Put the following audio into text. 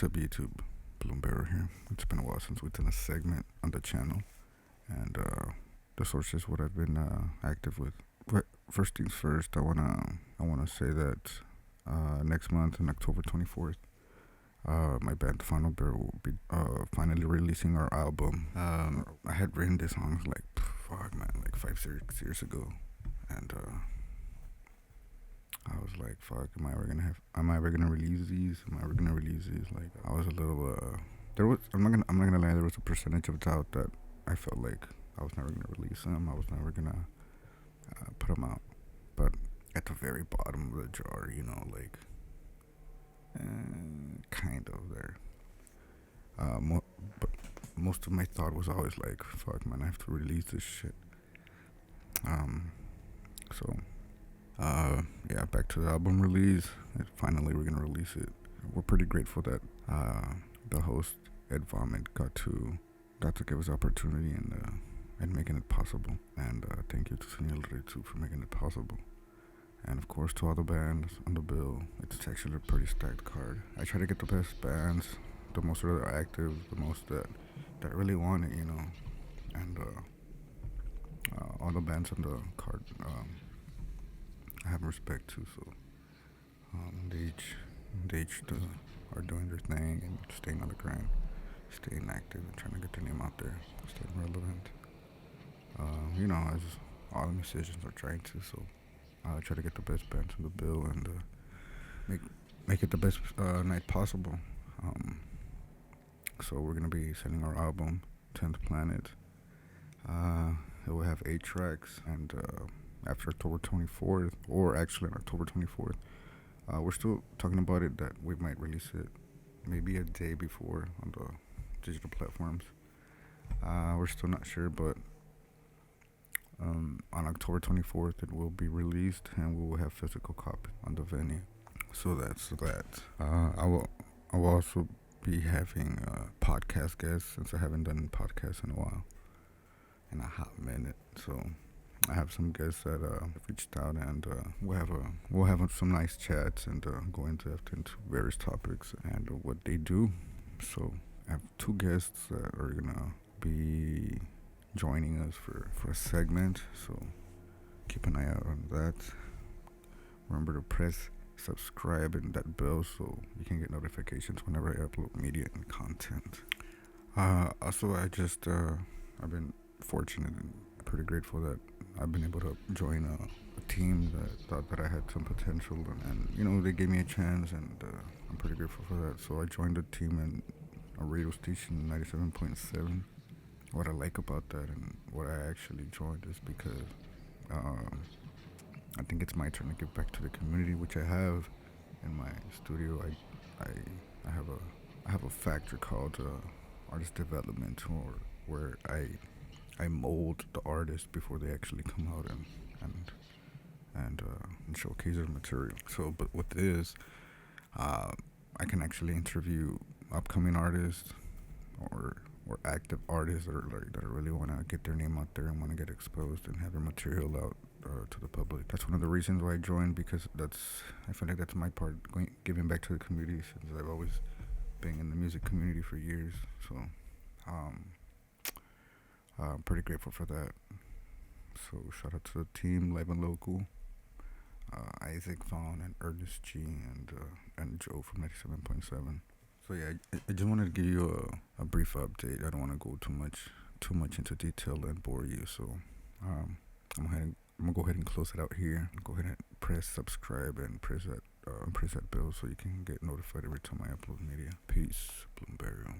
What's up, YouTube? Bloomberg here. It's been a while since we've done a segment on the channel, and the source is what I've been active with. But first things first, I wanna say that next month, on October 24th, my band The Final Bear will be finally releasing our album. I had written these songs like fuck man, like 5, 6 years ago, and I was like, fuck, am I ever gonna release these? Am I ever gonna release these? Like, I was a little, I'm not gonna lie, there was a percentage of doubt that I felt like I was never gonna release them. I was never gonna put them out. But at the very bottom of the jar, like, kind of there. But most of my thought was always like, fuck, man, I have to release this shit. So yeah, back to the album release. Finally, we're gonna release it. We're pretty grateful that the host Ed Vomit got to give us opportunity and making it possible. And thank you to Senor too for making it possible. And of course to all the bands on the bill. It's actually a pretty stacked card. I try to get the best bands, the most that are active, the most that really want it, and all the bands on the card. I have respect to, so they each are doing their thing and staying on the grind, staying active and trying to get their name out there, staying relevant. As all the musicians are trying to, so I try to get the best bands on the bill and make it the best night possible. So we're gonna be sending our album, 10th Planet. It will have 8 tracks, and after October 24th, or actually on October 24th, we're still talking about it that we might release it maybe a day before on the digital platforms. We're still not sure, but on October 24th it will be released, and we will have physical copy on the venue. So that's that. I will also be having podcast guests, since I haven't done podcasts in a while, in a hot minute. So I have some guests that have reached out, and we'll have some nice chats and go into various topics and what they do. So I have 2 guests that are gonna be joining us for a segment. So keep an eye out on that. Remember to press subscribe and that bell so you can get notifications whenever I upload media and content. Also, I've been fortunate and pretty grateful that I've been able to join a team that thought that I had some potential, and they gave me a chance, and I'm pretty grateful for that. So I joined a team in a radio station, 97.7. What I like about that and what I actually joined is because I think it's my turn to give back to the community, which I have in my studio. I have a factory called Artist Development, where I mold the artists before they actually come out and showcase their material. So, but with this, I can actually interview upcoming artists or active artists that really want to get their name out there and want to get exposed and have their material out to the public. That's one of the reasons why I joined, because I feel like that's my part, giving back to the community, since I've always been in the music community for years. So I'm pretty grateful for that. So shout out to the team, Live and Local, Isaac Vaughn and Ernest G and Joe from 97.7. So yeah, I just wanted to give you a brief update. I don't want to go too much into detail and bore you. So I'm gonna go ahead and close it out here. Go ahead and press subscribe and press that bell so you can get notified every time I upload media. Peace, Bloomberg.